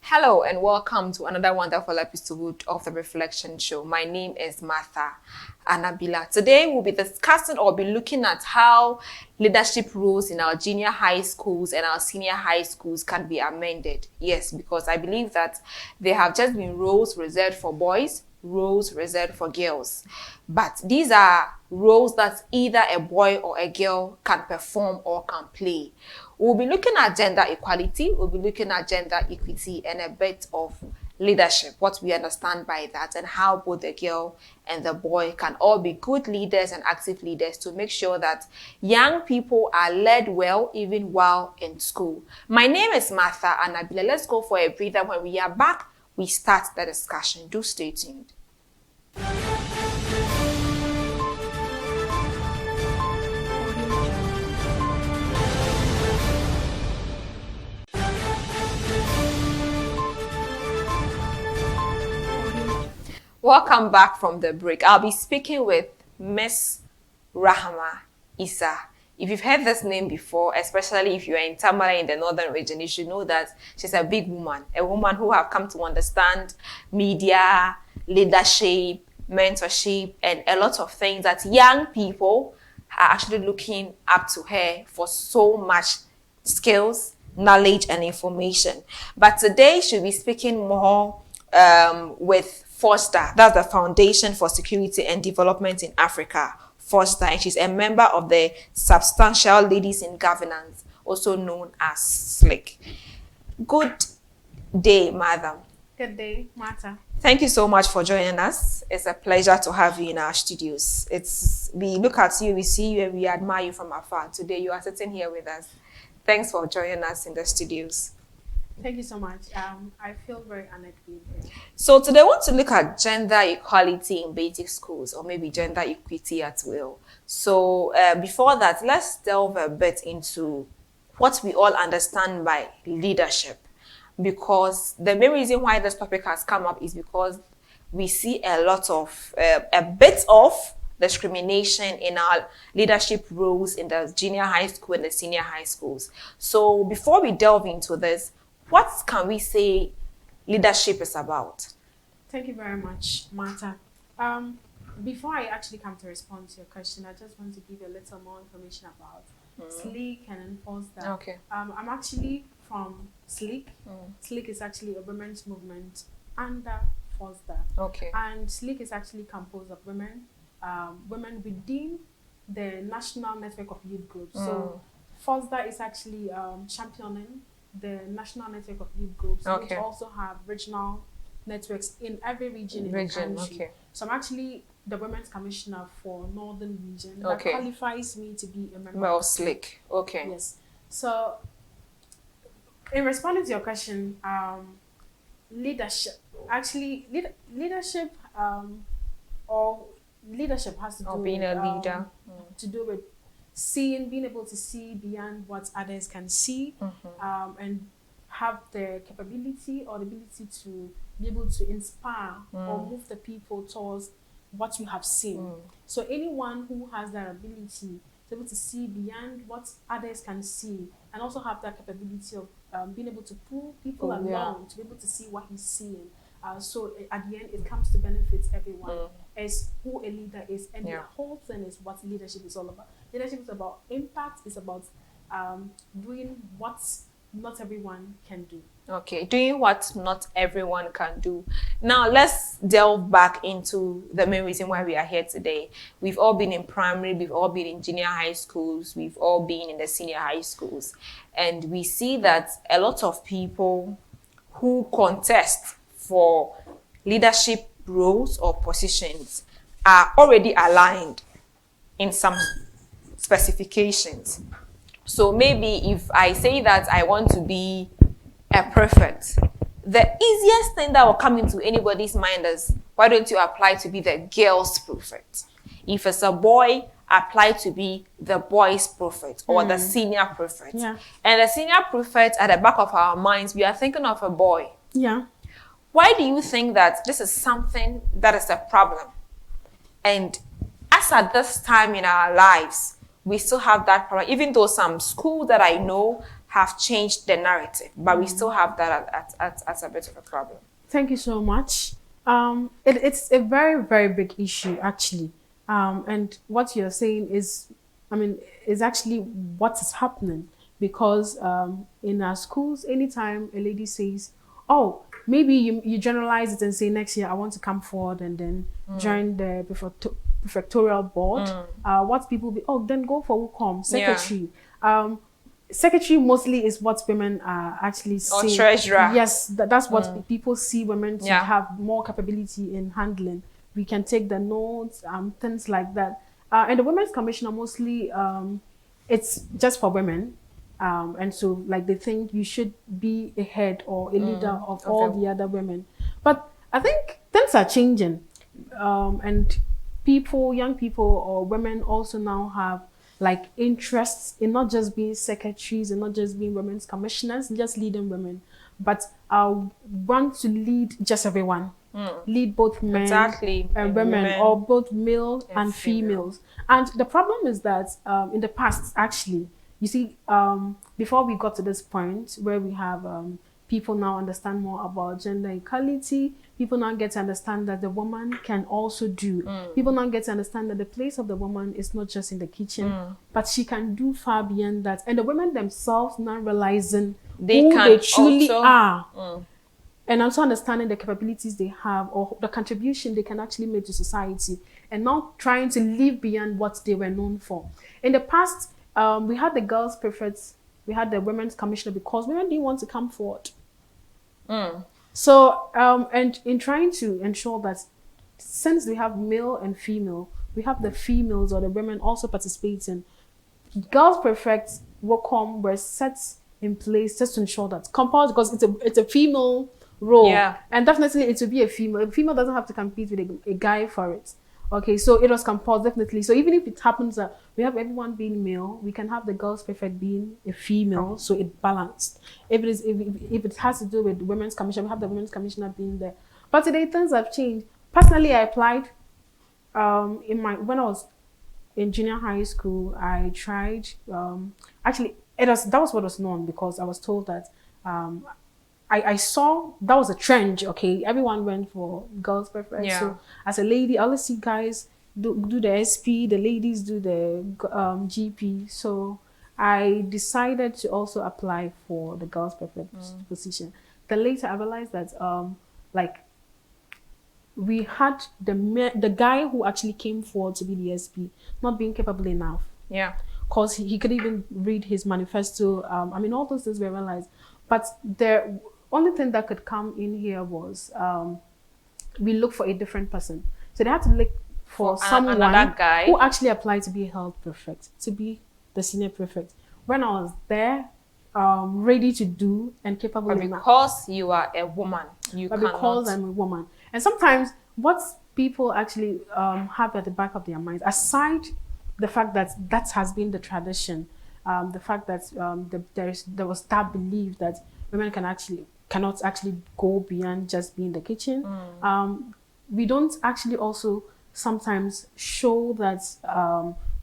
Hello and welcome to another wonderful episode of the Reflection Show. My name is Martha Anabila. Today we'll be discussing or be looking at how leadership roles in our junior high schools and our senior high schools can be amended. Yes, because I believe that there have just been roles reserved for boys, roles reserved for girls. But these are roles that either a boy or a girl can perform or can play. We'll be looking at gender equality, we'll be looking at gender equity and a bit of leadership, what we understand by that, and how both the girl and the boy can all be good leaders and active leaders to make sure that young people are led well even while in school. My name is Martha Anabila. Let's go for a breather. When we are back, we start the discussion. Do stay tuned. Welcome back from the break. I'll be speaking with Miss Rahama Issa. If you've heard this name before, especially if you're in Tamale in the northern region, you should know that she's a big woman, a woman who have come to understand media, leadership, mentorship, and a lot of things that young people are actually looking up to her for so much skills, knowledge, and information. But today she'll be speaking more with Fosda. That's the Foundation for Security and Development in Africa, Fosda, and she's a member of the Substantial Ladies in Governance, also known as SLIC. Good day, madam. Good day, Martha. Thank you so much for joining us. It's a pleasure to have you in our studios. We look at you, we see you, and we admire you from afar. Today you are sitting here with us. Thanks for joining us in the studios. Thank you so much. I feel very honored being here. So today I want to look at gender equality in basic schools, or maybe gender equity at will. So before that, let's delve a bit into what we all understand by leadership. Because the main reason why this topic has come up is because we see a bit of discrimination in our leadership roles in the junior high school and the senior high schools. So before we delve into this, what can we say leadership is about? Thank you very much, Martha. Before I actually come to respond to your question, I just want to give you a little more information about SLIC and Fosda. Okay. I'm actually from SLIC. SLIC is actually a women's movement under Fosda. Okay. And SLIC is actually composed of women within the National Network of Youth Groups. So Fosda is actually championing the National Network of Youth Groups, which also have regional networks in every region in the country. Okay. So I'm actually the Women's Commissioner for Northern Region. That qualifies me to be a member of SLIC. Okay. Yes. So in responding to your question, leadership. Actually, leadership has to do being with, a leader. To do with being able to see beyond what others can see, and have the capability or the ability to be able to inspire or move the people towards what you have seen. So anyone who has that ability to be able to see beyond what others can see, and also have that capability of being able to pull people along to be able to see what he's seeing. So at the end, it comes to benefit everyone as who a leader is. And the whole thing is what leadership is all about. Leadership is about impact, it's about doing what not everyone can do. Okay, doing what not everyone can do. Now, let's delve back into the main reason why we are here today. We've all been in primary, we've all been in junior high schools, we've all been in the senior high schools. And we see that a lot of people who contest for leadership roles or positions are already aligned in some specifications. So maybe if I say that I want to be a prefect, the easiest thing that will come into anybody's mind is, why don't you apply to be the girl's prefect? If it's a boy, apply to be the boy's prefect or the senior prefect. Yeah. And the senior prefect, at the back of our minds, we are thinking of a boy. Yeah. Why do you think that this is something that is a problem? And as at this time in our lives, we still have that problem, even though some schools that I know have changed the narrative, but we still have that as a bit of a problem. Thank you so much. It's a very, very big issue, actually. And what you're saying is, is actually what is happening. Because in our schools, anytime a lady says, oh, maybe you generalize it and say, next year I want to come forward and then join the prefectorial board. What people be, oh, then go for WUCOM, secretary. Secretary mostly is what women are actually saying. Or treasurer. Yes, that's what people see women to have more capability in handling. We can take the notes, things like that. And the Women's Commissioner mostly, it's just for women. And so like they think you should be a head or a leader of all the other women. But I think things are changing. And young people or women also now have like interests in not just being secretaries and not just being women's commissioners, just leading women, but want to lead just everyone. Lead both men and women, or both male and females. And the problem is that in the past, actually, you see, before we got to this point where we have people now understand more about gender equality, people now get to understand that the woman can also do. People now get to understand that the place of the woman is not just in the kitchen, but she can do far beyond that. And the women themselves now realizing who they truly are. And also understanding the capabilities they have or the contribution they can actually make to society, and not trying to live beyond what they were known for. In the past, we had the girls' prefects, we had the women's commissioner because women didn't want to come forward. So, and in trying to ensure that since we have male and female, we have the females or the women also participating. Girls' prefects WUCOM were set in place just to ensure that compulsory, because it's a female role, and definitely it will be a female. A female doesn't have to compete with a guy for it. Okay, so it was compulsory, definitely. So even if it happens that we have everyone being male, we can have the girls' prefect being a female, so it balanced. If it has to do with women's commission, we have the women's commissioner being there. But today things have changed. Personally, I applied when I was in junior high school. I tried. Actually, that was what was known, because I was told that I saw that was a trend. Okay, everyone went for girls' prefect. So as a lady, I always see guys do the SP, the ladies do the GP. So I decided to also apply for the girls' prefect position. Then later I realized that like we had the guy who actually came forward to be the SP not being capable enough. Because he could even read his manifesto. All those things we realized. But the only thing that could come in here was we look for a different person. So they had to look for someone guy who actually applied to be a health prefect, to be the senior prefect. When I was there, ready to do and capable enough. Because you are a woman, because I'm a woman. And sometimes what people actually have at the back of their minds, aside the fact that has been the tradition, the fact that there was that belief that women cannot actually go beyond just being in the kitchen. We don't actually also sometimes show that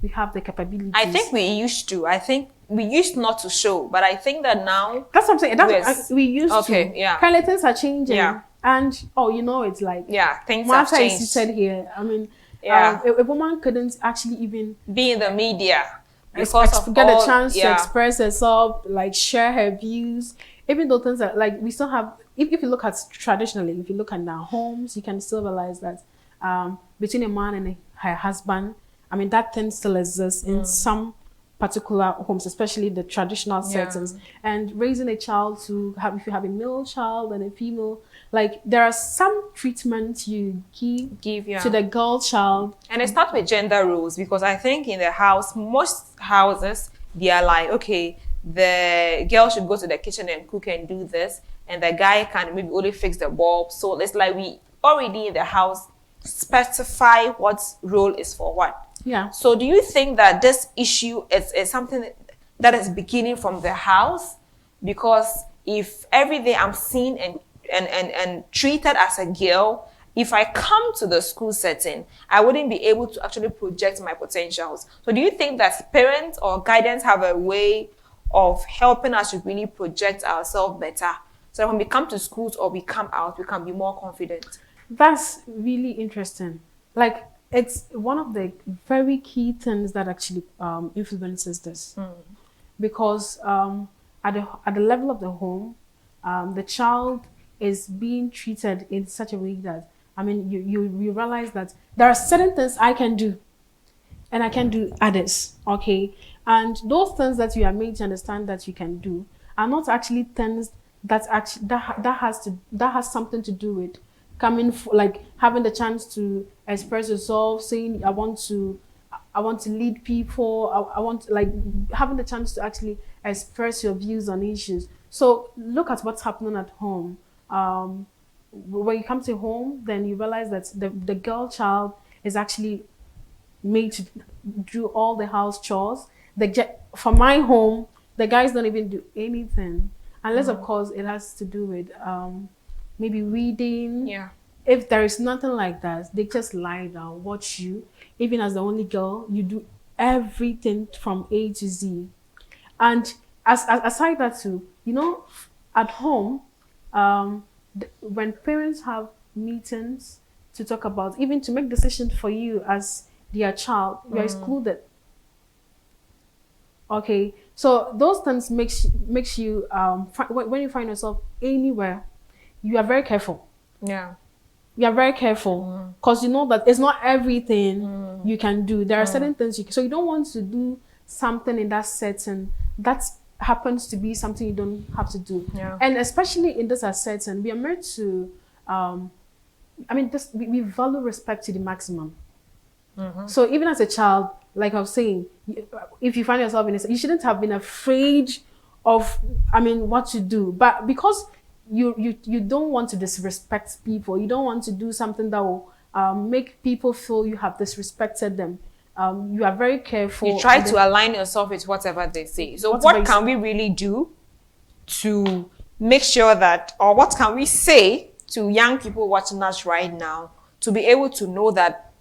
we have the capabilities. I think we used to. I think we used not to show, but I think that now that's what I'm saying. We used to. Yeah. Currently things are changing. Yeah. And it's like things have changed. Is seated here. A woman couldn't actually even be in the media because get a chance to express herself, like share her views. Even though things are like we still have. If you look at traditionally, if you look at our homes, you can still realize that between a man and her husband, that thing still exists in some particular homes, especially the traditional settings. And raising a child if you have a male child and a female, like there are some treatments you give to the girl child. And it starts with gender roles, because I think in the house, most houses, they are like, okay, the girl should go to the kitchen and cook and do this, and the guy can maybe only fix the bulb. So it's like we already in the house specify what role is for what. So do you think that this issue is something that is beginning from the house? Because if every day I'm seen and treated as a girl, if I come to the school setting, I wouldn't be able to actually project my potentials. So do you think that parents or guidance have a way of helping us to really project ourselves better. So that when we come to schools or we come out, we can be more confident. That's really interesting. Like, it's one of the very key things that actually influences this. Because at the level of the home, the child is being treated in such a way that, I mean, you realize that there are certain things I can do and I can do others, okay? And those things that you are made to understand that you can do are not actually things that actually that has something to do with like having the chance to express yourself, saying I want to lead people. I want, like, having the chance to actually express your views on issues. So look at what's happening at home. When you come to home, then you realize that the girl child is actually made to do all the house chores. For my home, the guys don't even do anything, unless of course it has to do with maybe reading. Yeah. If there is nothing like that, they just lie down, watch you. Even as the only girl, you do everything from A to Z. And aside that too, at home, when parents have meetings to talk about, even to make decisions for you as their child, you are excluded. Okay, so those things makes you when you find yourself anywhere, you are very careful. Yeah. You are very careful because you know that it's not everything you can do. There are certain things so you don't want to do something in that setting that happens to be something you don't have to do. Yeah. And especially in this setting, we are meant to we value respect to the maximum. So even as a child, like I was saying, if you find yourself in you shouldn't have been afraid of what to do, but because you don't want to disrespect people, you don't want to do something that will make people feel you have disrespected them. You are very careful. You try to align yourself with whatever they say. So what can we really do to make sure that, or what can we say to young people watching us right now to be able to know that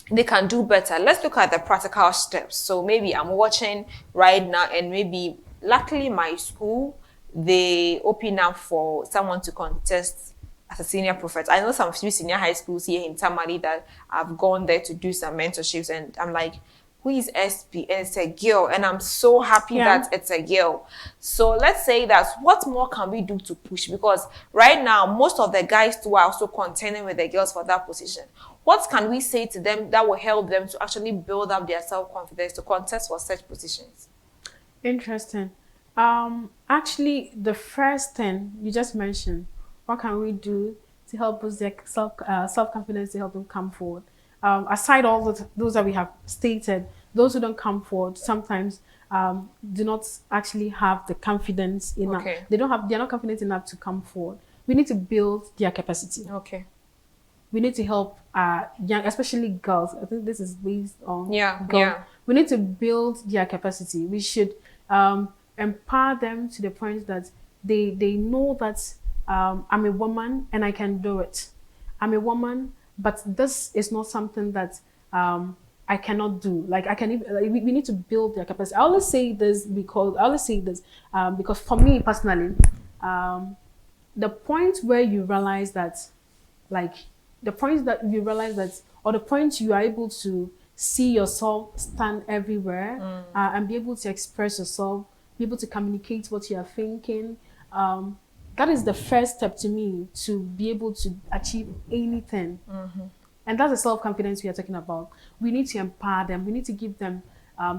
they can do better? Let's look at the practical steps. So maybe I'm watching right now, and maybe luckily my school, they open up for someone to contest as a senior prophet. I know some few senior high schools here in Tamale that I've gone there to do some mentorships, and I'm like, who is SP? And it's a girl, and I'm so happy that it's a girl. So let's say that what more can we do to push? Because right now, most of the guys too are also contending with the girls for that position. What can we say to them that will help them to actually build up their self-confidence to contest for such positions? Interesting. Actually, the first thing you just mentioned, what can we do to help us their self-confidence, to help them come forward? Aside all those that we have stated, those who don't come forward sometimes do not actually have the confidence enough. Okay. They're not confident enough to come forward. We need to build their capacity. Okay. We need to help young, especially girls. I think this is based on girls. Yeah. We need to build their capacity. We should empower them to the point that they know that I'm a woman and I can do it. I'm a woman, but this is not something that I cannot do. Like, I can even, we need to build their capacity. I always say this because for me personally, the point where you realize that, or the point you are able to see yourself stand everywhere and be able to express yourself, be able to communicate what you are thinking. That is the first step to me to be able to achieve anything. And that's the self-confidence we are talking about. We need to empower them. We need to give them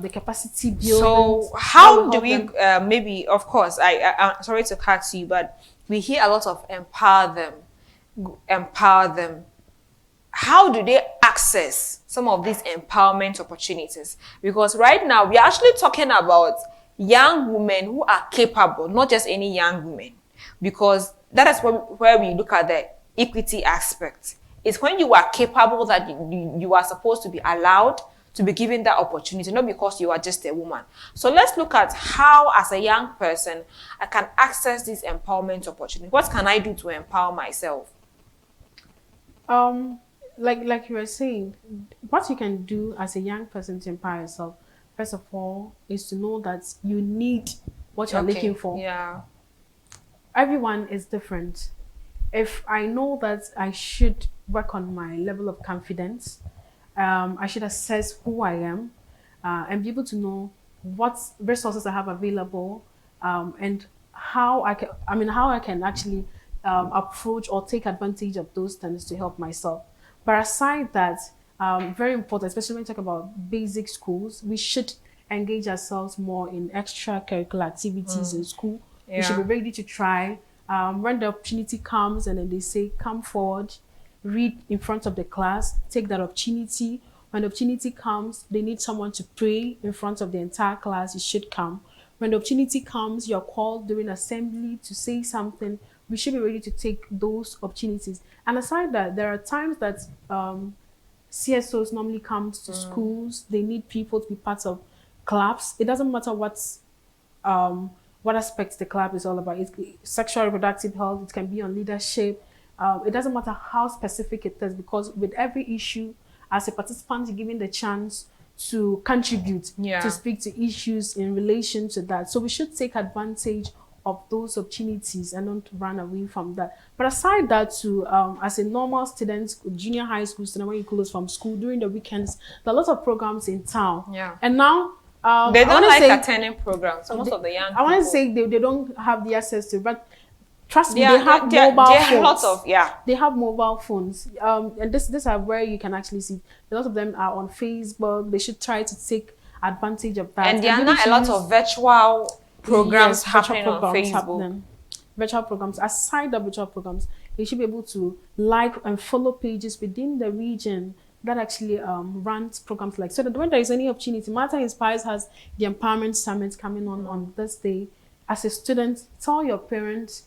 the capacity building. So how do we, maybe, of course, I'm sorry to cut you, but we hear a lot of empower them. How do they access some of these empowerment opportunities? Because right now, we are actually talking about young women who are capable, not just any young women. Because that is where we look at the equity aspect. It's when you are capable that you are supposed to be allowed to be given that opportunity, not because you are just a woman. So let's look at how, as a young person, I can access this empowerment opportunity. What can I do to empower myself? Like you were saying, what you can do as a young person to empower yourself, first of all, is to know that you need what you're looking for. Yeah. Everyone is different. If I know that I should work on my level of confidence, I should assess who I am and be able to know what resources I have available and how how I can actually approach or take advantage of those things to help myself. But aside that, very important, especially when you talk about basic schools, we should engage ourselves more in extracurricular activities in school. We should be ready to try. When the opportunity comes and then they say, come forward, read in front of the class, take that opportunity. When the opportunity comes, they need someone to pray in front of the entire class, you should come. When the opportunity comes, you're called during assembly to say something, we should be ready to take those opportunities. And aside that, there are times that CSOs normally come to schools, they need people to be part of clubs. It doesn't matter what aspects the club is all about. It's sexual reproductive health, it can be on leadership. It doesn't matter how specific it is, because with every issue, as a participant, you're given the chance to contribute, to speak to issues in relation to that. So we should take advantage of those opportunities and not run away from that. But aside that, too, as a normal student, junior high school student, when you close from school during the weekends, there are lots of programs in town. Yeah. And now they don't like attending programs. Most of the young people. I want to say they don't have the access to, but trust me, they have mobile phones. They have mobile phones. And this are where you can actually see a lot of them are on Facebook. They should try to take advantage of that. And there are not a lot of virtual programs happening on Facebook. Virtual programs. Aside the virtual programs, you should be able to like and follow pages within the region that actually runs programs like, so that when there is any opportunity, Martha Inspires has the Empowerment Summit coming on this day. As a student, tell your parents.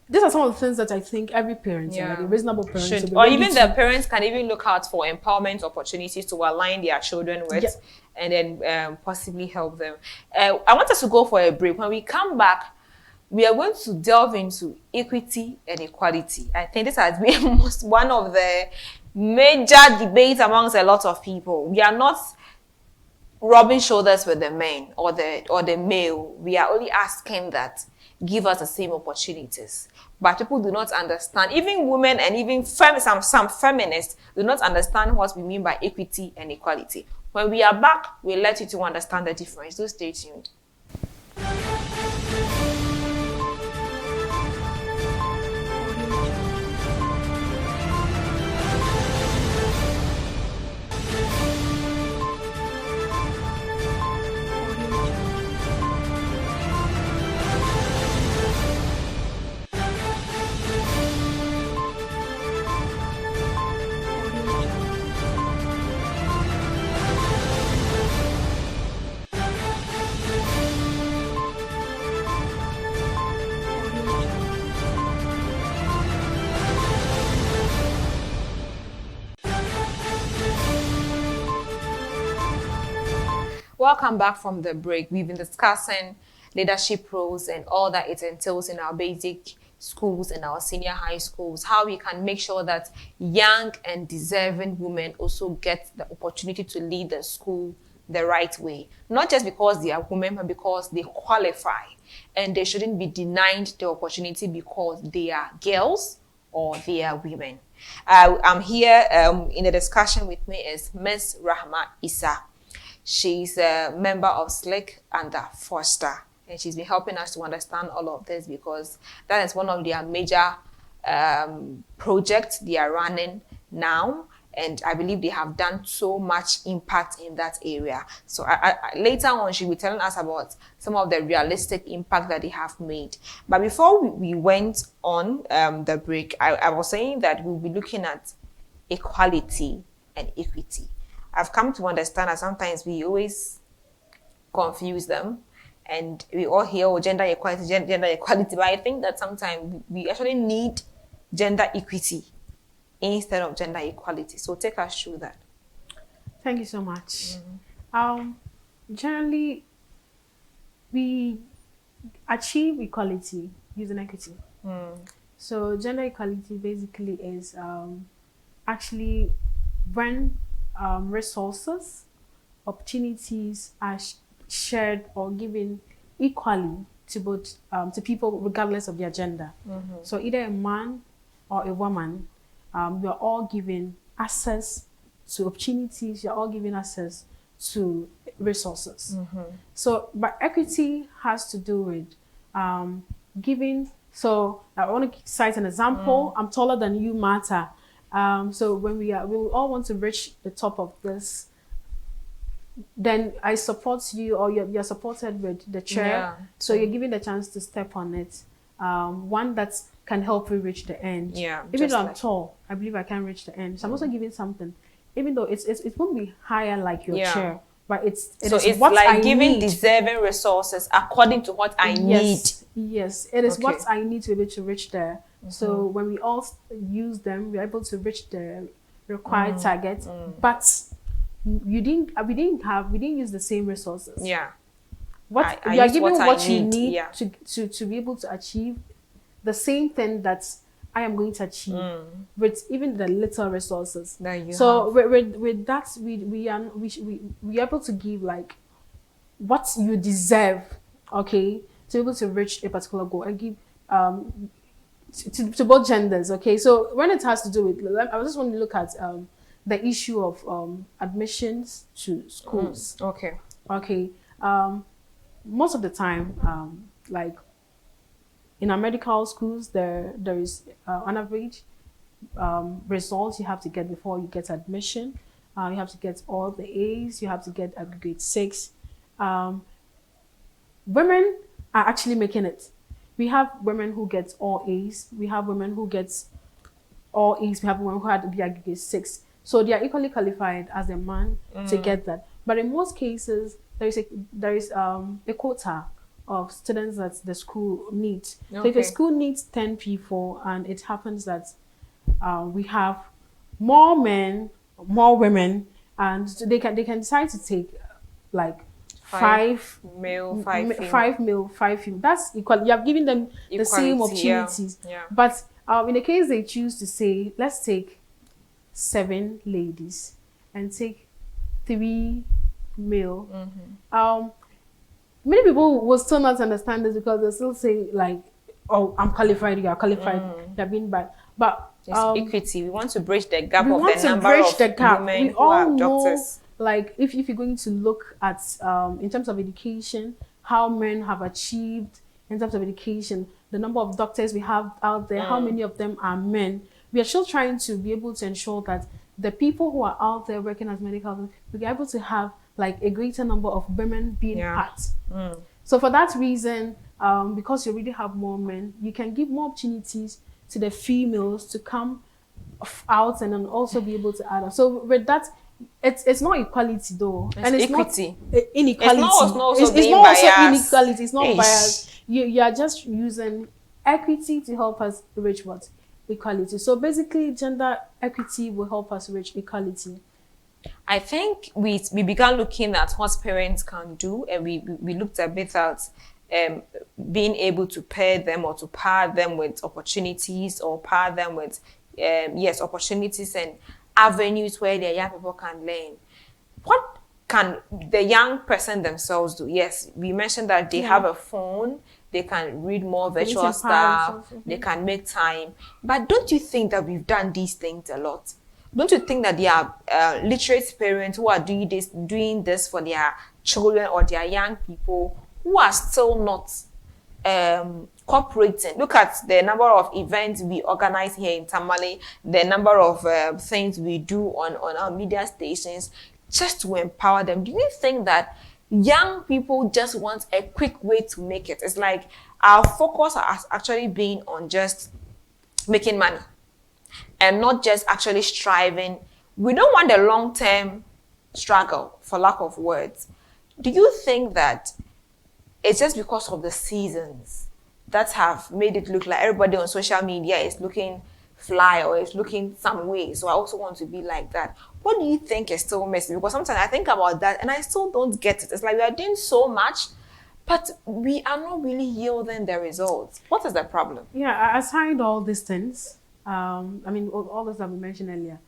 These are some of the things that I think every parent, a reasonable parent should, or even the parents can even look out for empowerment opportunities to align their children with, and then possibly help them. I want us to go for a break. When we come back, we are going to delve into equity and equality. I think this has been one of the major debates amongst a lot of people. We are not rubbing shoulders with the men or the male. We are only asking that give us the same opportunities. But people do not understand, even women and even some feminists do not understand what we mean by equity and equality. When we are back, we'll let you to understand the difference. So stay tuned. Welcome back from the break. We've been discussing leadership roles and all that it entails in our basic schools and our senior high schools, how we can make sure that young and deserving women also get the opportunity to lead the school the right way. Not just because they are women, but because they qualify. And they shouldn't be denied the opportunity because they are girls or they are women. I'm here in the discussion with me is Ms. Rahma Issa. She's a member of SLIC under Fosda, and she's been helping us to understand all of this because that is one of their major projects they are running now, and I believe they have done so much impact in that area. So later on, she'll be telling us about some of the realistic impact that they have made. But before we went on the break, I was saying that we'll be looking at equality and equity. I've come to understand that sometimes we always confuse them, and we all hear gender equality, gender equality, but I think that sometimes we actually need gender equity instead of gender equality. So take us through that. Thank you so much. Generally, we achieve equality using equity. So gender equality basically is actually when resources, opportunities are shared or given equally to both to people regardless of their gender. So either a man or a woman, we are all given access to opportunities. You're all given access to resources. So, but equity has to do with giving. So I want to cite an example. I'm taller than you, Martha. So when we all want to reach the top of this, then I support you, or you're supported with the chair. Yeah. So you're given the chance to step on it. One that can help you reach the end. Yeah. Even though I'm tall, I believe I can reach the end. So I'm also giving something, even though it won't be higher like your chair, but it's what like I giving need. deserving resources according to what I need. Yes, it is what I need to be able to reach there. So when we all use them, we're able to reach the required target. But we didn't use the same resources. Yeah. What you are giving what you need to be able to achieve the same thing that I am going to achieve with even the little resources. So with that, we are able to give like what you deserve, okay, to be able to reach a particular goal, and give to both genders, okay. So when it has to do with, I just want to look at the issue of admissions to schools. Okay. Most of the time, like in our medical schools, there is on average results you have to get before you get admission. You have to get all the A's. You have to get a grade 6. Women are actually making it. We have women who get all A's. We have women who get all A's. We have women who had the grade 6. So they are equally qualified as a man to get that. But in most cases, there is a quota of students that the school needs. So if a school needs 10 people and it happens that we have more men, more women, and they can decide to take like 5 male, 5 female. That's equal. You have given them the same opportunities. But in the case they choose to say, let's take 7 ladies and take 3 male. Many people will still not understand this because they still say like, oh, I'm qualified, you are qualified, you're being bad. But it's equity. We want to bridge the gap of the number of women who are doctors. Like if you're going to look at in terms of education, how men have achieved in terms of education, the number of doctors we have out there, how many of them are men. We are still trying to be able to ensure that the people who are out there working as medical, we're able to have like a greater number of women being part. So for that reason, because you really have more men, you can give more opportunities to the females to come out and then also be able to add up. So with that, it's not equality though, and it's equity. Not inequality. It's not also inequality. It's not bias. You are just using equity to help us reach what? Equality. So basically, gender equity will help us reach equality. I think we began looking at what parents can do, and we looked a bit at being able to pair them or to pair them with opportunities, or pair them with opportunities and avenues where the young people can learn. What can the young person themselves do? Yes, we mentioned that they have a phone, they can read more virtual stuff, they can make time. But don't you think that we've done these things a lot? Don't you think that there are literate parents who are doing this for their children or their young people who are still not cooperating? Look at the number of events we organize here in Tamale, the number of things we do on our media stations just to empower them. Do you think that young people just want a quick way to make it? It's like our focus has actually been on just making money and not just actually striving. We don't want a long-term struggle, for lack of words. Do you think that it's just because of the seasons that have made it look like everybody on social media is looking fly or is looking some way, so I also want to be like that? What do you think is still missing? Because sometimes I think about that and I still don't get it. It's like we are doing so much, but we are not really yielding the results. What is the problem? Yeah, aside all these things, I mean, all those that we mentioned earlier,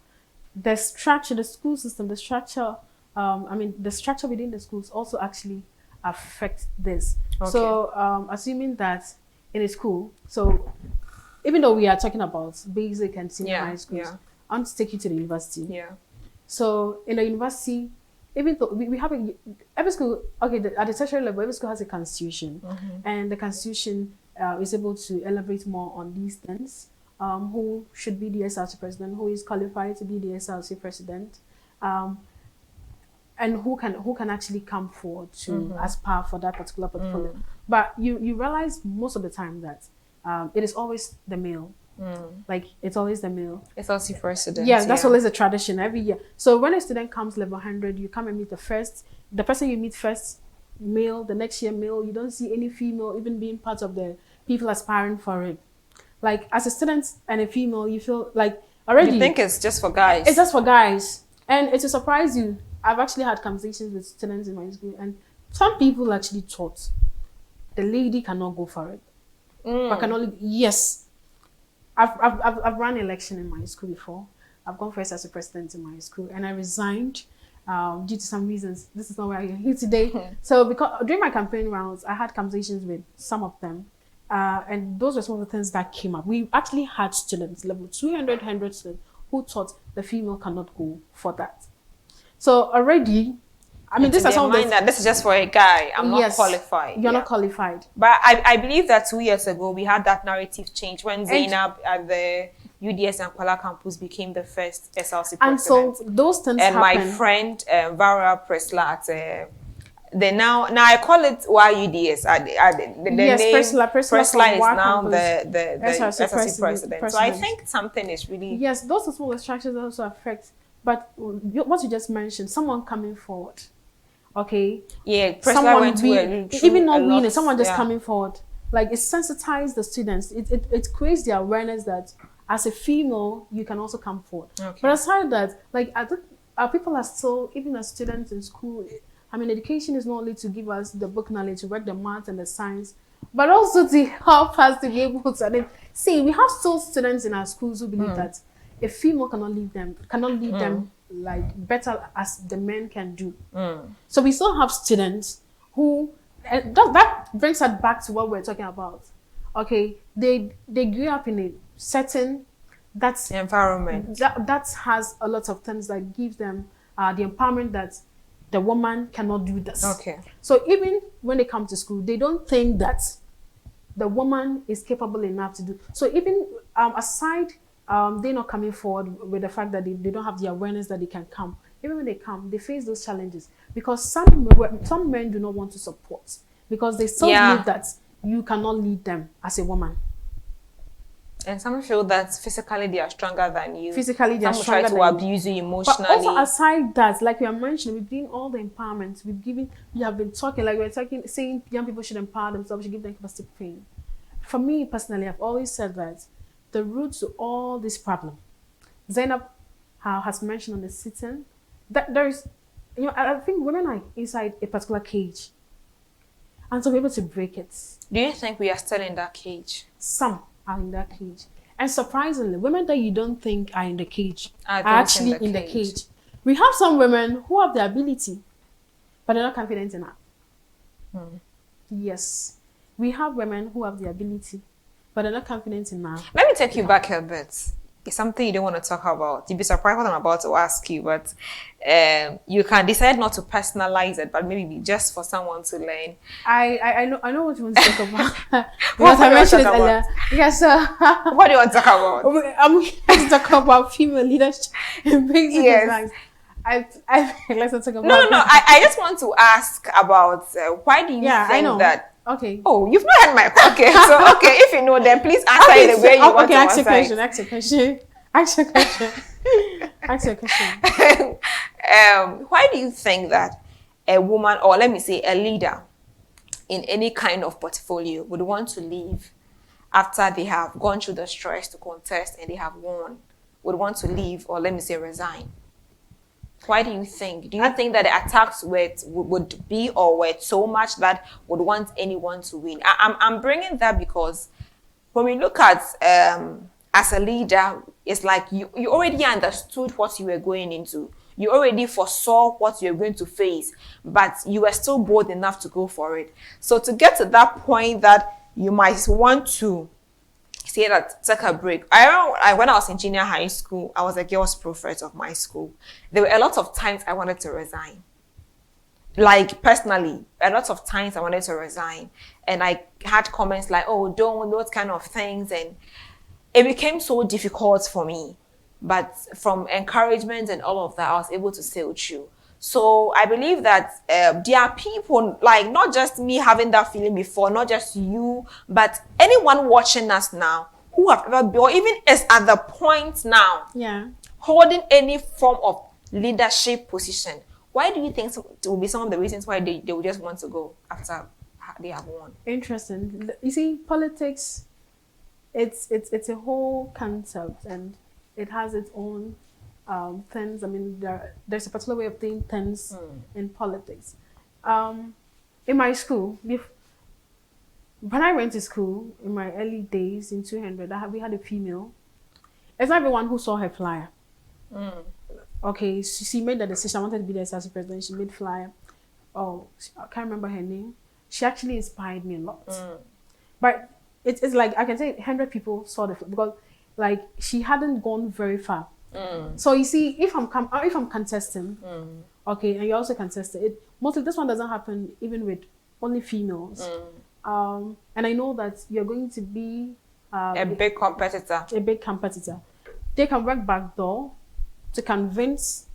the structure, the school system, the structure, the structure within the schools also actually affect this. Okay. So assuming that in a school, so even though we are talking about basic and senior high schools, I want to take you to the university. Yeah. So in the university, even though we have every school, okay, at the tertiary level, every school has a constitution, and the constitution is able to elaborate more on these things. Who should be the SRC president? Who is qualified to be the SRC president? And who can actually come forward to aspire for that particular portfolio? But you realize most of the time that it is always the male. Like it's always the male. SLC president. Yeah, that's always a tradition every year. So when a student comes level 100, you come and meet the person you meet first, male, the next year male. You don't see any female even being part of the people aspiring for it. Like as a student and a female, you feel like already. You think it's just for guys? It's just for guys, and it will surprise you. I've actually had conversations with students in my school, and some people actually thought the lady cannot go for it. But can only yes. I've run election in my school before. I've gone first as a president in my school, and I resigned due to some reasons. This is not why I'm here today. So because during my campaign rounds, I had conversations with some of them, and those were some of the things that came up. We actually had students, level 200 students, who thought the female cannot go for that. So already, I mean, this is something that this is just for a guy. I'm not qualified. You're not qualified. But I believe that 2 years ago we had that narrative change when Zainab at the UDS and Kuala campus became the first SLC president. And so those things and happen. My friend Vara Presla at now I call it YUDS. The name Presla is now the SLC president. So I think something is really those small distractions also affect. But what you just mentioned, someone coming forward. Okay. Yeah, someone went even not winning, someone just coming forward. Like it sensitizes the students. It creates the awareness that as a female you can also come forward. Okay. But aside that, like I think people are still, even as students in school, I mean, education is not only to give us the book knowledge, to work the math and the science, but also to help us to be able to see. We have still students in our schools who believe that a female cannot lead them like better as the men can do. So we still have students who that brings us back to what we're talking about. Okay, they grew up in a certain environment that has a lot of things that gives them the empowerment that the woman cannot do this. Okay. So even when they come to school, they don't think that the woman is capable enough to do. So even aside they're not coming forward with the fact that they don't have the awareness that they can come. Even when they come, they face those challenges because some men do not want to support because they still believe that you cannot lead them as a woman. And some feel that physically they are stronger than you. Physically they are stronger than you. Some try to abuse you emotionally. But also aside that, like we are mentioning, we've given all the empowerment. We have been talking, like we're talking, saying young people should empower themselves, should give them capacity of pain. For me personally, I've always said that the root to all this problem, Zainab has mentioned on the sitting, that there is, I think women are inside a particular cage, and so we're able to break it. Do you think we are still in that cage? Some are in that cage, and surprisingly, women that you don't think are in the cage are actually in the cage. We have some women who have the ability, but they're not confident enough. Yes, we have women who have the ability, but they're not confident enough. Let me take you back a bit. It's something you don't want to talk about. You'll be surprised what I'm about to ask you, but you can decide not to personalize it, but maybe just for someone to learn. I know what you want to talk about. What I mentioned it earlier. Yes, what do you want to talk about? I'm going to talk about female leadership in basic advice. Let's not talk about I just want to ask about why do you think that? Okay. Oh, you've not had my okay. So if you know, then please answer it the way you want to answer. Ask a question. Why do you think that a woman, or let me say a leader in any kind of portfolio, would want to leave after they have gone through the stress to contest and they have won, would want to leave, or let me say resign? Why do you think? Do you think that the attacks would be or were so much that would want anyone to win? I'm bringing that because when we look at as a leader, it's like you already understood what you were going into. You already foresaw what you're going to face, but you were still bold enough to go for it. So to get to that point that you might want to say that, take a break. I remember when I was in junior high school, I was a girls' prophet of my school. There were a lot of times I wanted to resign. Like, personally, a lot of times I wanted to resign. And I had comments like, oh, don't, those kind of things. And it became so difficult for me. But from encouragement and all of that, I was able to sail through. So I believe that there are people, like, not just me having that feeling before, not just you, but anyone watching us now who have ever been, or even is at the point now, holding any form of leadership position. Why do you think it will be some of the reasons why they will just want to go after they have won? Interesting. You see, politics, it's a whole concept, and it has its own things. I mean, there's a particular way of doing things in politics. In my school, when I went to school in my early days in 200, we had a female. It's not everyone who saw her flyer. Okay, she made the decision. I wanted to be the SRC president. She made flyer. Oh, I can't remember her name. She actually inspired me a lot. But it's like, I can say 100 people saw the flyer because, like, she hadn't gone very far. So you see, if I'm contesting, okay, and you also contested it, mostly this one doesn't happen even with only females. And I know that you're going to be a big competitor. A big competitor. They can work backdoor to convince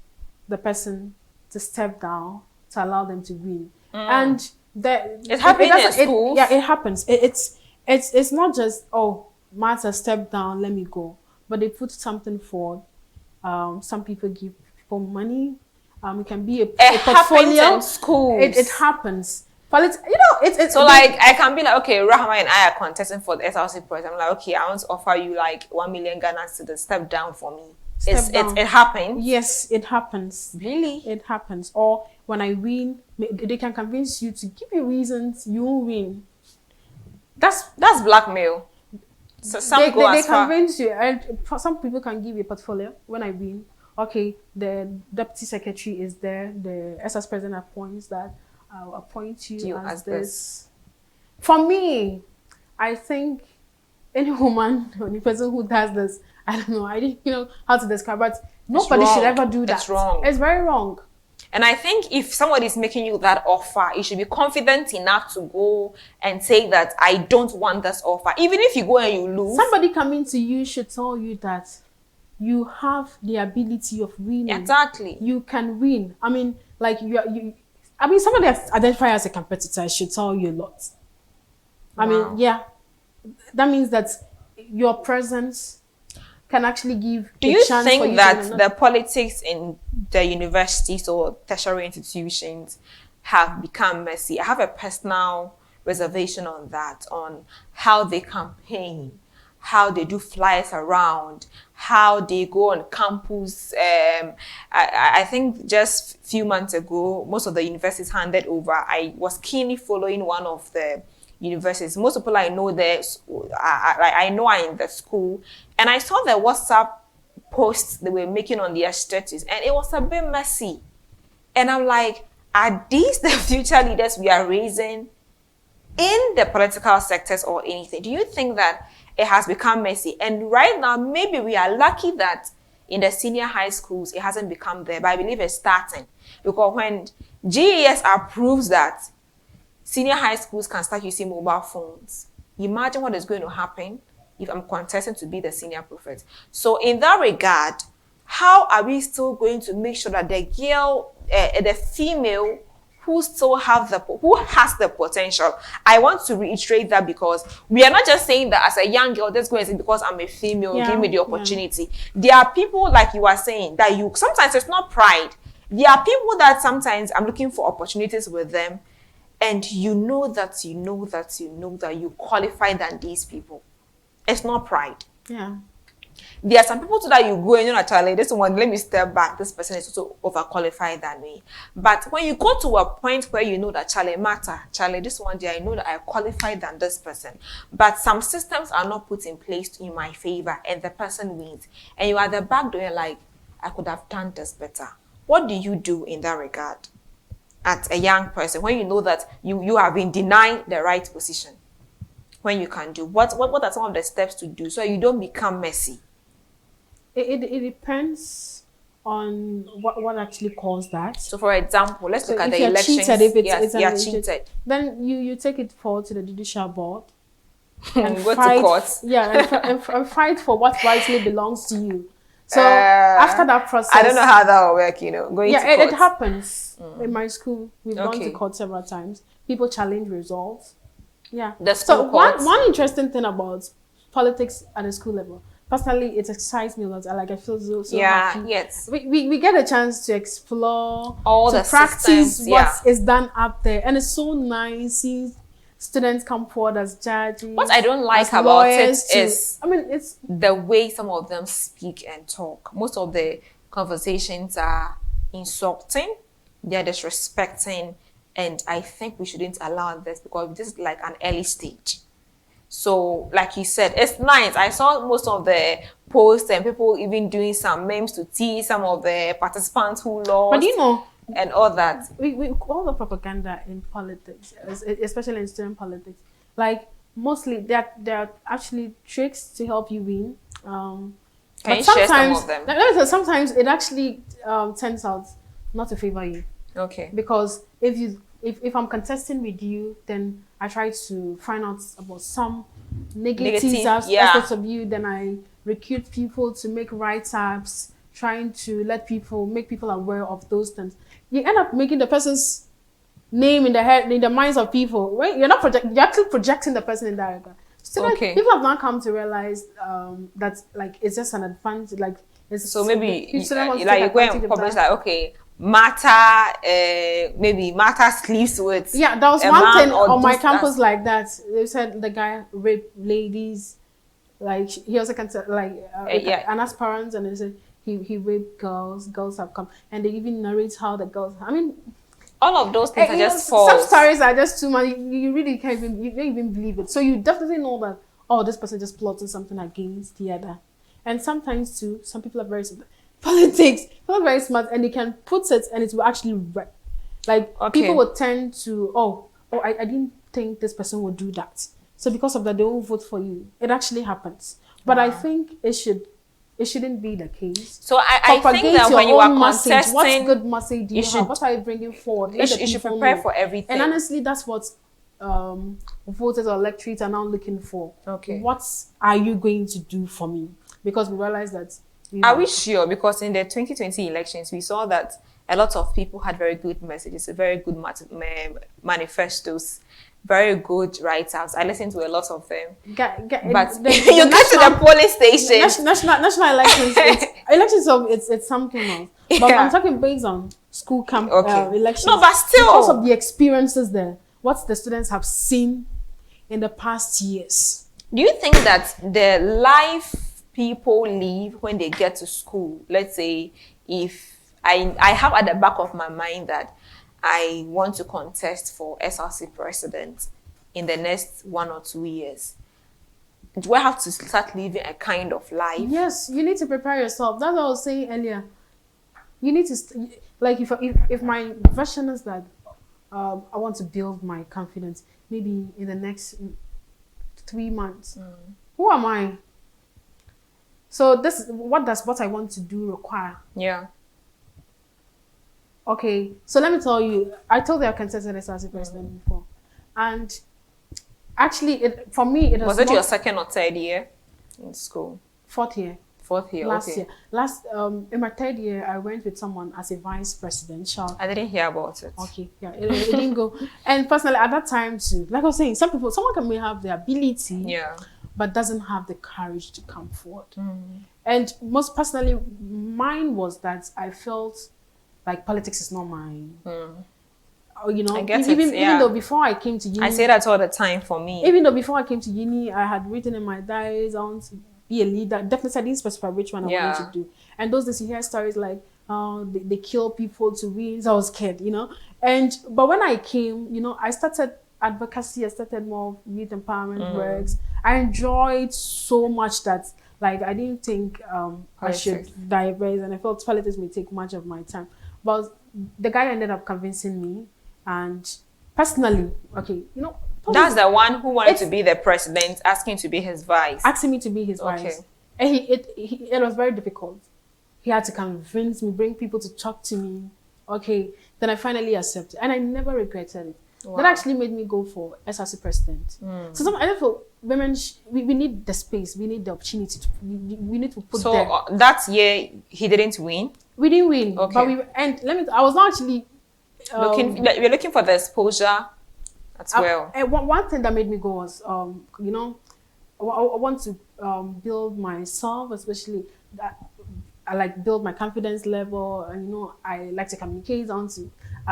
the person to step down to allow them to win. And it happens in schools. It happens. It's not just, oh, Martha, step down, let me go. But they put something forward. Some people give people money. It can be a portfolio. Happens in schools. It happens. But it's so like, I can be like, okay, Rahama and I are contesting for the SRC president. I'm like, okay, I want to offer you like 1 million Ghana to step down for me. It happens. Yes, it happens. Really? It happens. Or when I win, they can convince you to give you reasons you won't win. That's blackmail. So they convince you, and some people can give you a portfolio. When I win, okay, the deputy secretary is there, the SS president appoints that, I'll appoint you as this. For me, I think any woman or any person who does this, I don't know, I didn't know how to describe, but nobody should ever do that. It's wrong. It's very wrong. And I think if somebody is making you that offer, you should be confident enough to go and say that I don't want this offer. Even if you go and you lose. Somebody coming to you should tell you that you have the ability of winning. Exactly. You can win. I mean, like somebody that's identified as a competitor should tell you a lot. I mean, yeah. That means that your presence can actually give. Do you think that the politics in the universities or tertiary institutions have become messy? I have a personal reservation on that, on how they campaign, how they do flyers around, how they go on campus. I think just a few months ago, most of the universities handed over. I was keenly following one of the universities. Most people I know there, I know are in the school, and I saw the WhatsApp posts they were making on their status, and it was a bit messy. And I'm like, are these the future leaders we are raising in the political sectors or anything? Do you think that it has become messy? And right now, maybe we are lucky that in the senior high schools, it hasn't become there, but I believe it's starting. Because when GES approves that senior high schools can start using mobile phones, imagine what is going to happen if I'm contesting to be the senior prophet. So in that regard, how are we still going to make sure that the girl, the female who has the potential? I want to reiterate that, because we are not just saying that as a young girl, just go and say because I'm a female, give me the opportunity. There are people, like you are saying, that sometimes it's not pride. There are people that sometimes I'm looking for opportunities with them, and you know that you qualify than these people. It's not pride. Yeah. There are some people too that you go and you're not, Charlie, this one, let me step back. This person is also overqualified than me. But when you go to a point where you know that Charlie, this one day I know that I qualify than this person. But some systems are not put in place in my favor, and the person wins. And you are the back door, you're like, I could have done this better. What do you do in that regard at a young person when you know that you have been denied the right position? When you can do what are some of the steps to do so you don't become messy? It depends on what actually caused that. So for example, let's look at the elections. Cheated, if yes, you're cheated, then you take it forward to the judicial board and go to court. And fight for what rightly belongs to you. So after that process, I don't know how that will work, you know, going to court. It happens in my school. We've gone to court several times. People challenge results. Yeah. So one interesting thing about politics at the school level, personally, it excites me a lot. I feel so happy. Yes. We get a chance to explore, all the practice systems, what is done up there, and it's so nice seeing students come forward as judges. What I don't like about it is, it's the way some of them speak and talk. Most of the conversations are insulting, they're disrespecting, and I think we shouldn't allow this because this is like an early stage. So, like you said, it's nice. I saw most of the posts and people even doing some memes to tease some of the participants who lost. But you know, and all that. We all the propaganda in politics, especially in student politics, like mostly there are actually tricks to help you win. Can you share some of them? Sometimes it actually turns out not to favor you. Okay. Because if I'm contesting with you, then I try to find out about some negative aspects of you. Then I recruit people to make write-ups, trying to make people aware of those things. You end up making the person's name in the minds of people. Right? You're actually projecting the person in that regard. So people have now come to realize that like it's just an advantage. Like so maybe you go and publish like maybe Martha sleeps with there was one thing on my campus like that. They said the guy raped ladies, like he also an aspirant, and they said he raped girls have come, and they even narrate how the girls, all of those things are just false. Some stories are just too much. You really can't even, you don't even believe it. So you definitely know that this person just plotted something against the other. And sometimes too, some people are very politics. People are very smart, and they can put it, and it will actually work. Like people would tend to, I didn't think this person would do that. So because of that, they won't vote for you. It actually happens. But I think it shouldn't be the case. So I think that when you are contesting, what good message do you have? What are you bringing forward? You should prepare for everything. And honestly, that's what voters or electorates are now looking for. Okay. What are you going to do for me? Because we realize that. Are we sure? Because in the 2020 elections, we saw that a lot of people had very good messages, very good manifestos, very good write-ups. I listened to a lot of them. But you get to the polling station. National elections, it's something else. But I'm talking based on school camp elections. No, but still. Because of the experiences there, what the students have seen in the past years. Do you think that the life people live when they get to school, let's say if I have at the back of my mind that I want to contest for SRC president in the next 1 or 2 years, do I have to start living a kind of life? Yes, you need to prepare yourself. That's what I was saying earlier. You need to, like if my version is that I want to build my confidence, maybe in the next 3 months. Who am I? So what does what I want to do require? Yeah. Okay, so let me tell you, I told you I contested SRC president before. And actually, for me, it was it your second or third year in school? Fourth year. Last year. In my third year, I went with someone as a vice presidential. I didn't hear about it. Okay, yeah, it didn't go. And personally, at that time too, like I was saying, someone may have the ability, but doesn't have the courage to come forward. And most personally, mine was that I felt like politics is not mine. You know, even though before I came to uni, I say that all the time for me. Even though before I came to uni, I had written in my diaries, I want to be a leader. Definitely, I didn't specify which one I wanted to do. And those days you hear stories like, they kill people to win. So I was scared, you know. But when I came, you know, I started advocacy. I started more youth empowerment works. I enjoyed so much that, like, I didn't think I should divert, and I felt politics may take much of my time. But the guy ended up convincing me, and personally, okay, you know, that's the one who wanted to be the president, asking to be his vice. Asking me to be his vice. And it was very difficult. He had to convince me, bring people to talk to me. Okay, then I finally accepted, and I never regretted it. Wow. That actually made me go for SRC president. So I feel women, we need the space, we need the opportunity, we need to put there. So that year, he didn't win? We didn't win, but I was not actually... we're looking for the exposure as well. One thing that made me go was, you know, I want to build myself, especially that I like build my confidence level, and you know, I like to communicate. I want to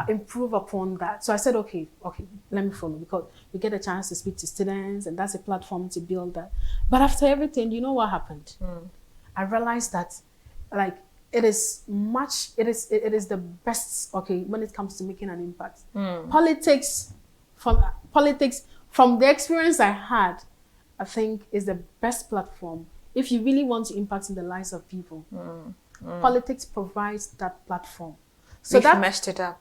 improve upon that. So I said, okay, let me follow, because we get a chance to speak to students, and that's a platform to build that. But after everything, you know what happened? I realized that, like, it is the best, okay, when it comes to making an impact. Politics, from the experience I had, I think is the best platform if you really want to impact in the lives of people. Politics provides that platform. So we've messed it up.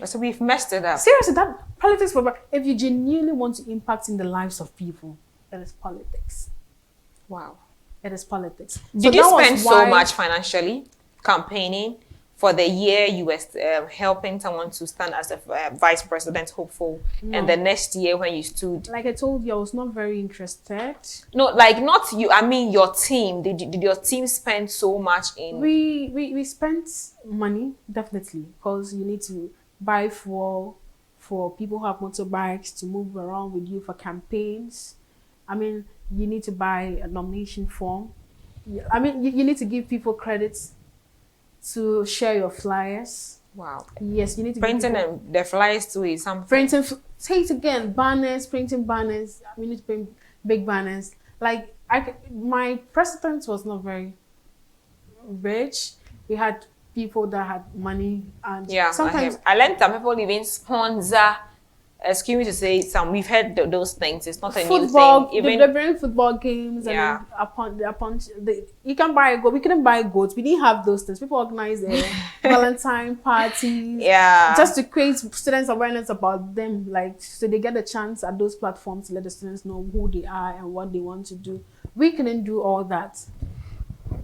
So we've messed it up. Seriously, that politics provides. If you genuinely want to impact in the lives of people, it is politics. Wow. It is politics. Did you spend so much financially campaigning for the year you were helping someone to stand as a vice president hopeful, and the next year when you stood? Like I told you, I was not very interested. No, like not you. I mean your team. Did your team spend so much in? We spent money, definitely, because you need to buy fuel for people who have motorbikes to move around with you for campaigns. I mean, you need to buy a nomination form. I mean, you need to give people credits to share your flyers. Wow. Yes, you need to printing the flyers too is something. Printing, say it again, banners, printing banners. We need to print big banners. Like my president was not very rich. We had people that had money, and sometimes I learned that people even sponsor. Excuse me to say, we've heard those things. It's not a new thing. Even they bring football games, and you can buy a goat. We couldn't buy goats. We didn't have those things. People organize Valentine parties, just to create students' awareness about them, like so they get a chance at those platforms to let the students know who they are and what they want to do. We couldn't do all that.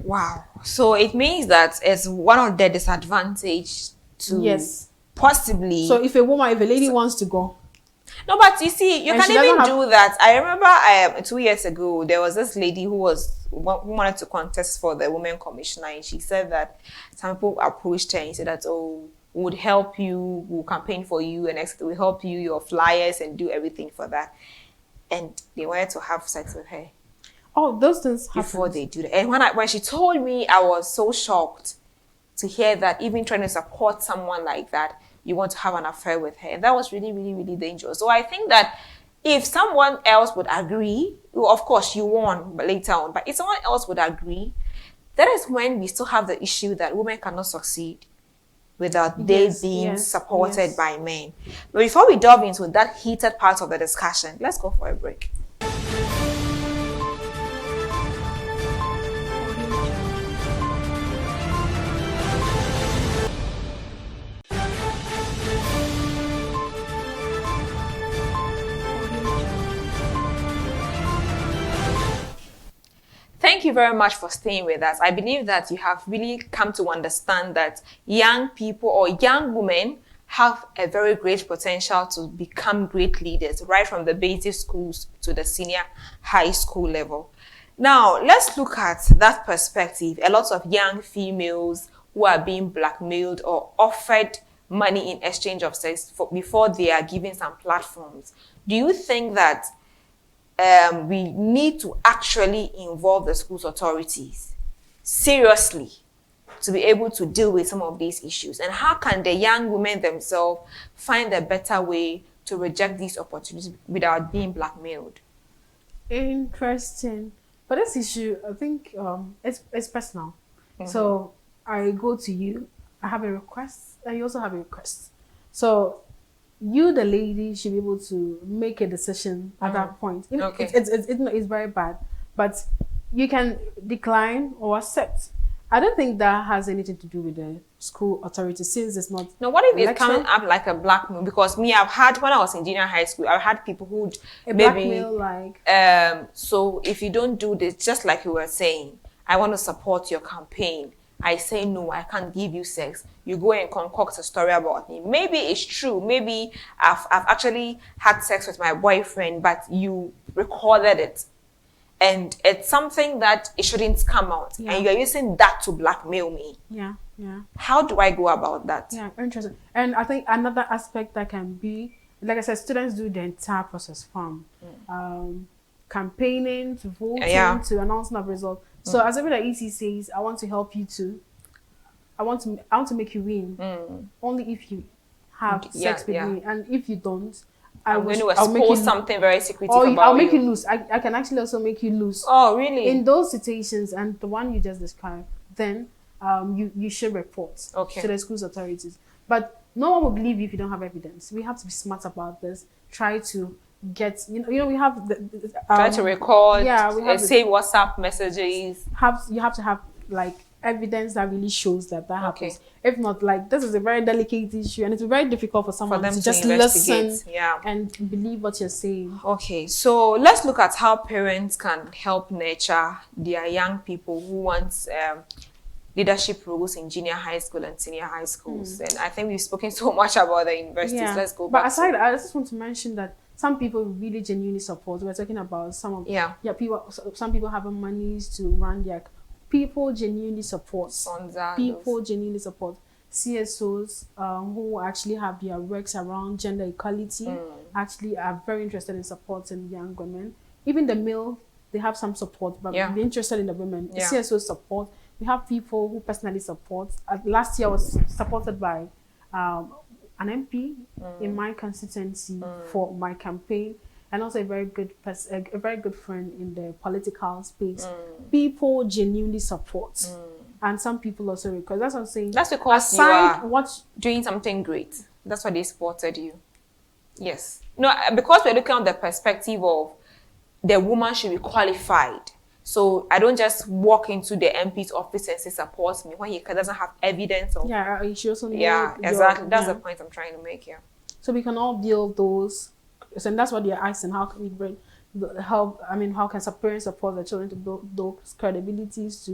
Wow. So it means that it's one of the disadvantages to possibly. So if a lady wants to go. No, but you see, you can even do that. I remember 2 years ago, there was this lady who wanted to contest for the women commissioner, and she said that some people approached her and said that, oh, we would help you, we'll campaign for you, and we'll help you, your flyers, and do everything for that. And they wanted to have sex with her. Oh, those things before they do that. And when she told me, I was so shocked to hear that even trying to support someone like that, you want to have an affair with her. And that was really, really, really dangerous. So I think that if someone else would agree, well, of course you won later on, but if someone else would agree, that is when we still have the issue that women cannot succeed without they being supported by men. But before we delve into that heated part of the discussion, let's go for a break. Thank you very much for staying with us. I believe that you have really come to understand that young people or young women have a very great potential to become great leaders, right from the basic schools to the senior high school level. Now, let's look at that perspective. A lot of young females who are being blackmailed or offered money in exchange of sex before they are given some platforms. Do you think that we need to actually involve the school's authorities seriously to be able to deal with some of these issues? And how can the young women themselves find a better way to reject these opportunities without being blackmailed? Interesting. But this issue, I think it's personal. So I go to you, I have a request, and you also have a request. So you, the lady, should be able to make a decision at that point. It's very bad, but you can decline or accept. I don't think that has anything to do with the school authority, since it's not. No, what if it's election? coming up like a blackmail? Because me, I've had, when I was in junior high school, I've had people who Blackmail, like. so if you don't do this, just like you were saying, I want to support your campaign. I say no, I can't give you sex. You go and concoct a story about me. Maybe it's true. Maybe I've actually had sex with my boyfriend, but you recorded it. And it's something that it shouldn't come out. Yeah. And you're using that to blackmail me. Yeah, yeah. How do I go about that? Yeah, interesting. And I think another aspect that can be, like I said, students do the entire process from campaigning to voting to announcement of results. So as every EC says, I want to help you to, I want to make you win. Only if you have sex with me, and if you don't, I'll make you something very secretive about I'll make you lose. I can actually also make you lose. Oh, really? In those situations, and the one you just described, then you should report to the school's authorities. But no one will believe you if you don't have evidence. We have to be smart about this. Try to get, you know, we have try to record. Yeah, we have say WhatsApp messages. You have to have like evidence that really shows that happens. If not, like, this is a very delicate issue, and it's very difficult for someone to just listen and believe what you're saying. Okay, so let's look at how parents can help nurture their young people who want leadership roles in junior high school and senior high schools. And I think we've spoken so much about the universities. Let's go back. But aside, I just want to mention that some people really genuinely support. We're talking about some of people. Some people have monies to run their. People genuinely support. People genuinely support. CSOs who actually have their works around gender equality actually are very interested in supporting young women. Even the male, they have some support, but they're interested in the women. The CSO support. We have people who personally support. Last year I was supported by an MP in my constituency for my campaign. And also a very good friend in the political space. People genuinely support, and some people also request. That's what I'm saying. That's because you are doing something great. That's why they supported you. Yes. No, because we're looking at the perspective of the woman should be qualified. So I don't just walk into the MP's office and say support me when he doesn't have evidence of. Yeah, she also exactly. That's the point I'm trying to make here. So we can all build those. And that's what they're asking. How can we bring help? I mean, how can parents support their children to build those credibilities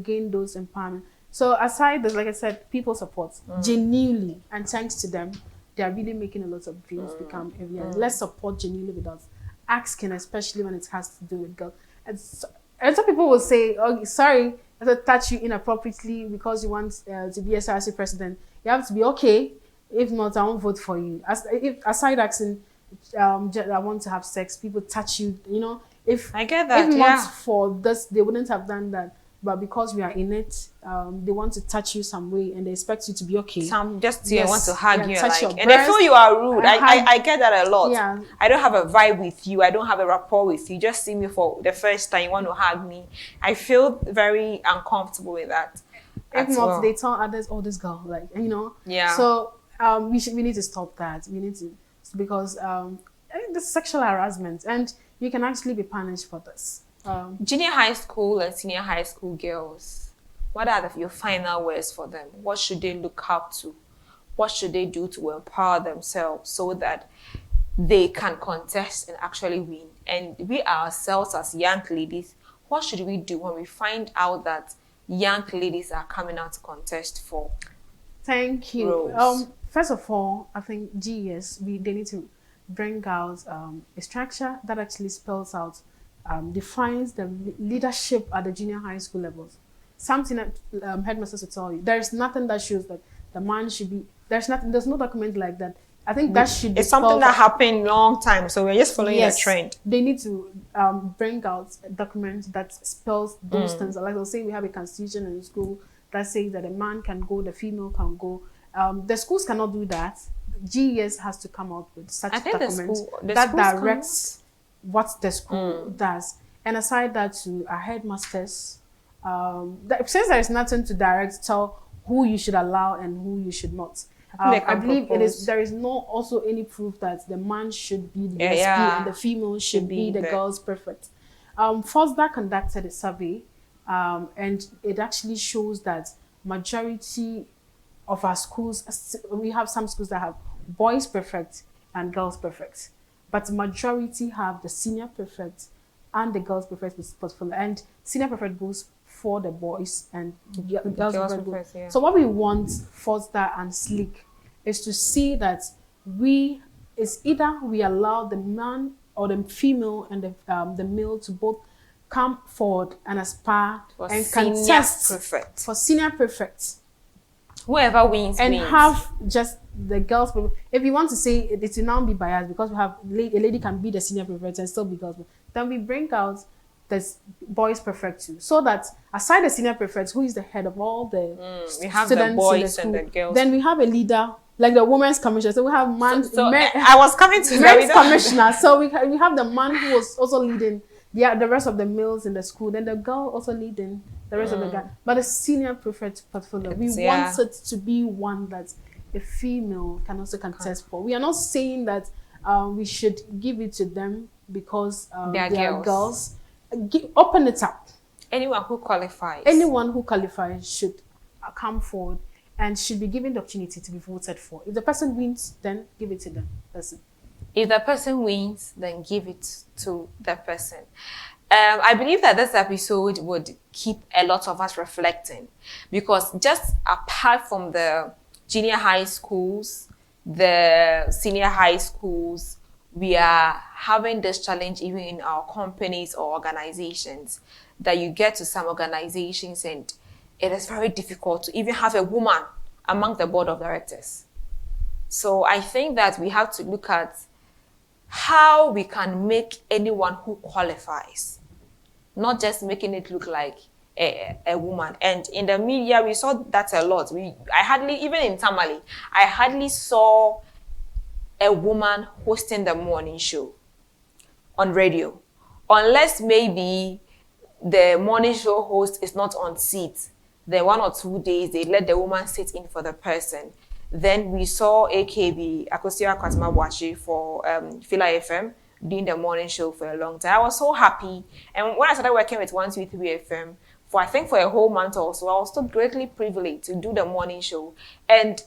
gain those empowerment? So aside this, like I said, people support genuinely, and thanks to them, they are really making a lot of dreams become evident. Let's support genuinely without asking, especially when it has to do with girls. And some people will say, "Oh, sorry, I touch you inappropriately because you want to be SRC president." You have to be okay. If not, I won't vote for you. Aside asking, I want to have sex, people touch you, you know. If I get that, if not for this, they wouldn't have done that. But because we are in it, they want to touch you some way, and they expect you to be okay. Want to hug you, and they feel you are rude. I get that a lot. Yeah. I don't have a vibe with you. I don't have a rapport with you. Just see me for the first time, you want to hug me. I feel very uncomfortable with that. If not, they tell others, "Oh, this girl," like, you know. Yeah. So we need to stop that. We need to, because I think this is sexual harassment, and you can actually be punished for this. Junior high school and senior high school girls, what are your final words for them? What should they look up to? What should they do to empower themselves so that they can contest and actually win? And we ourselves as young ladies, what should we do when we find out that young ladies are coming out to contest for? Thank you. Roles? First of all, I think GES, they need to bring out a structure that actually spells out, defines the leadership at the junior high school levels. Something that headmasters will tell you. There's nothing that shows that the man should be. There's no document like that. I think that should be. It's something that happened long time, so we're just following the trend. They need to bring out a document that spells those things. Like I was saying, we have a constitution in school that says that a man can go, the female can go. The schools cannot do that. GES has to come out with such documents that directs what the school does. And aside that, to our headmasters, since there is nothing to tell who you should allow and who you should not. I believe there is no also any proof that the man should be the SP and the female should be the girl's preference. Fosda conducted a survey And it actually shows that majority of our schools, we have some schools that have boys prefect and girls prefect, but majority have the senior prefect and the girls prefect portfolio, and senior prefect goes for the boys and girls prefect goes. Yeah. So what we want Fosda and Slick is to see that it's either we allow the man or the female and the male to both come forward and aspire for and senior contest prefect. for senior prefects. Whoever wins, and wins. have just the girls. If you want to say it will now be biased because we have a lady can be the senior prefect and still be girls, then we bring out the boys prefect too, so that aside the senior prefect, who is the head of all the we have students the boys in the school, and the girls. then we have a leader like the women's commissioner. So we have I was coming to men's commissioner. So we have the man who was also leading the rest of the males in the school. Then the girl also leading the rest of the guy. But the senior prefect portfolio, we want it to be one that a female can also contest for. We are not saying that we should give it to them because they are girls. Open it up. Anyone who qualifies. Anyone who qualifies should come forward and should be given the opportunity to be voted for. If the person wins, then give it to them. That's it. If the person wins, then give it to the person. I believe that this episode would keep a lot of us reflecting, because just apart from the junior high schools, the senior high schools, we are having this challenge even in our companies or organizations, that you get to some organizations and it is very difficult to even have a woman among the board of directors. So I think that we have to look at how we can make anyone who qualifies, not just making it look like a woman. And in the media, we saw that a lot. Even in Tamale, I hardly saw a woman hosting the morning show on radio, unless maybe the morning show host is not on seat. Then 1 or 2 days, they let the woman sit in for the person. Then we saw AKB, Akosua Kwatma for Fila FM, doing the morning show for a long time. I was so happy. And when I started working with 123 FM, I think for a whole month or so, I was so greatly privileged to do the morning show. And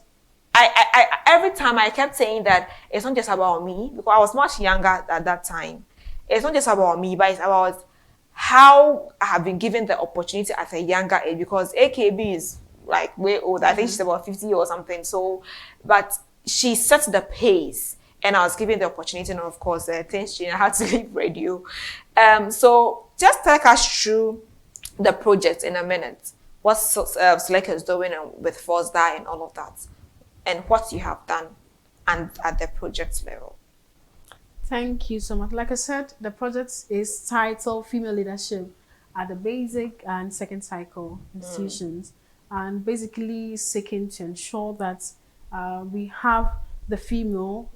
I every time I kept saying that it's not just about me, because I was much younger at that time. It's not just about me, but it's about how I have been given the opportunity at a younger age, because AKB is like way old. I think she's about 50 or something. So, but she set the pace, and I was given the opportunity. And of course, things changed. I had to leave radio. So just take us through the project in a minute. What Select is doing with Fosda and all of that, and what you have done and at the project level. Thank you so much. Like I said, the project is titled Female Leadership at the Basic and Second Cycle Institutions, and basically seeking to ensure that we have the female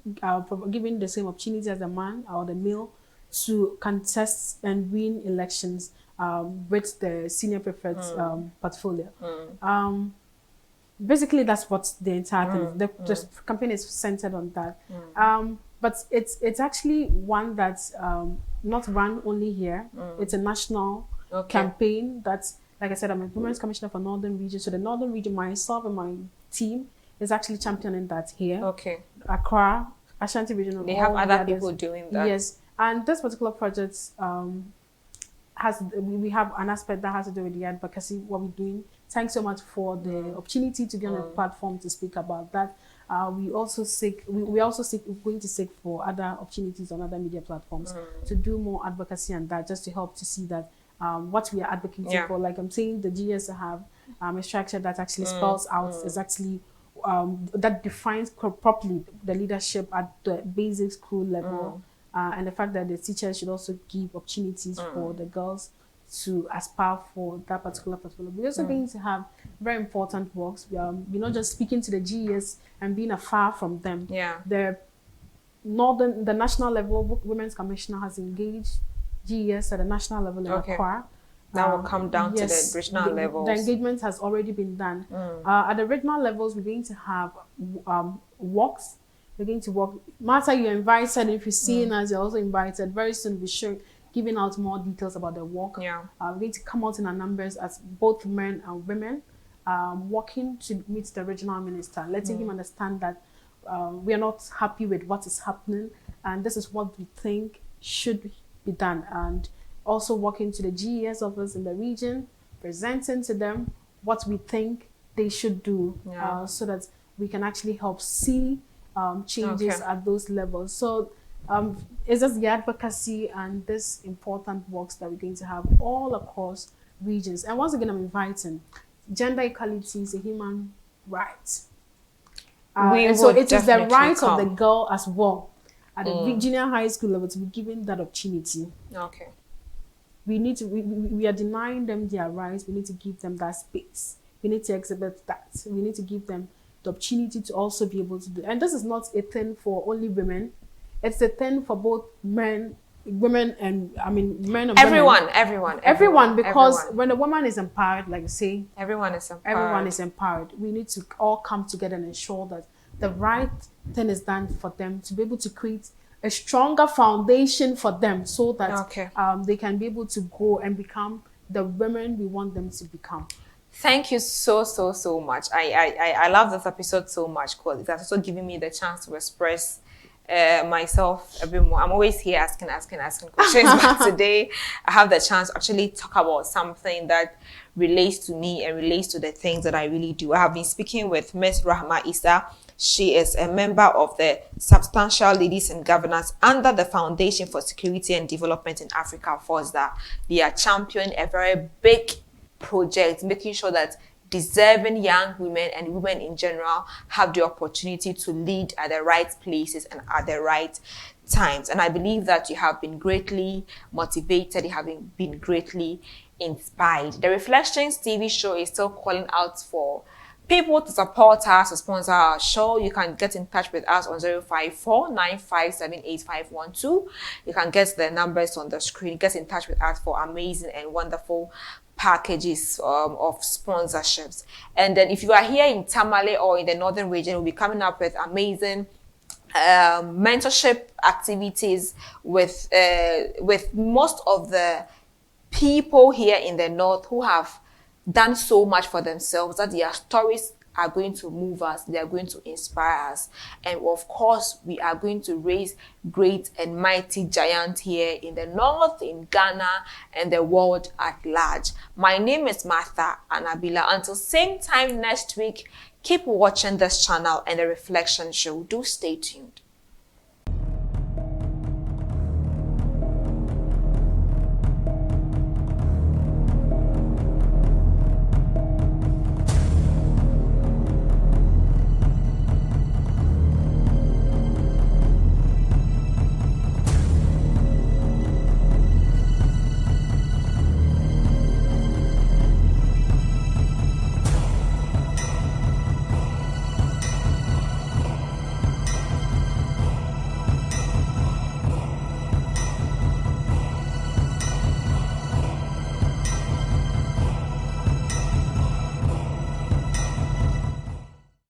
given the same opportunity as the man or the male to contest and win elections with the senior prefect portfolio. Basically, that's what the entire thing. The campaign is centered on that. But it's actually one that's not run only here. It's a national campaign that's, like I said, I'm a women's commissioner for Northern Region. So the Northern Region, myself and my team is actually championing that here. Accra, Ashanti Region. They have other people doing that. Yes. And this particular project we have an aspect that has to do with the advocacy, what we're doing. Thanks so much for the opportunity to be on a platform to speak about that. We also going to seek for other opportunities on other media platforms to do more advocacy and that, just to help to see that what we are advocating for. Like I'm saying, the GS have a structure that actually spells out is actually that defines properly the leadership at the basic school level, and the fact that the teachers should also give opportunities for the girls to aspire for that particular portfolio. We're also going to have very important works. We're not just speaking to the GES and being afar from them. The national level Women's Commissioner has engaged GES at the national level in Accra. That will come down to the regional levels. The engagement has already been done. At the regional levels, we're going to have walks. We're going to walk. Martha, you're invited. If you're seeing us, you're also invited. Very soon, we'll giving out more details about their work. Yeah. We're going to come out in our numbers as both men and women, working to meet the regional minister, letting him understand that we are not happy with what is happening, and this is what we think should be done. And also working to the GES office in the region, presenting to them what we think they should do, so that we can actually help see changes at those levels. So it's just the advocacy and this important works that we're going to have all across regions. And once again, I'm inviting, gender equality is a human right. So it is the right of the girl as well at the junior high school level to be given that opportunity. Okay. We need to, we are denying them their rights. We need to give them that space. We need to exhibit that. We need to give them the opportunity to also be able to do. And this is not a thing for only women. It's a thing for both men, women, and men and everyone, women. Everyone, because when a woman is empowered, like I say, everyone is empowered. Everyone is empowered. We need to all come together and ensure that the right thing is done for them to be able to create a stronger foundation for them, so that they can be able to go and become the women we want them to become. Thank you so much. I love this episode so much because it's also giving me the chance to express myself a bit more. I'm always here asking questions, but today I have the chance to actually talk about something that relates to me and relates to the things that I really do. I have been speaking with Ms. Rahma Issa. She is a member of the Substantial Ladies in Governance under the Foundation for Security and Development in Africa, Fosda. They are championing a very big project, making sure that deserving young women and women in general have the opportunity to lead at the right places and at the right times. And I believe that you have been greatly motivated, you have been greatly inspired. The Reflections TV show is still calling out for people to support us, to sponsor our show. You can get in touch with us on 054-957-8512. You can get the numbers on the screen. Get in touch with us for amazing and wonderful packages of sponsorships. And then if you are here in Tamale or in the northern region, we'll be coming up with amazing mentorship activities with most of the people here in the north who have done so much for themselves that their stories are going to move us, they are going to inspire us. And of course, we are going to raise great and mighty giants here in the north, in Ghana, and the world at large. My name is Martha Anabila. Until same time next week, keep watching this channel and the Reflection Show. Do stay tuned.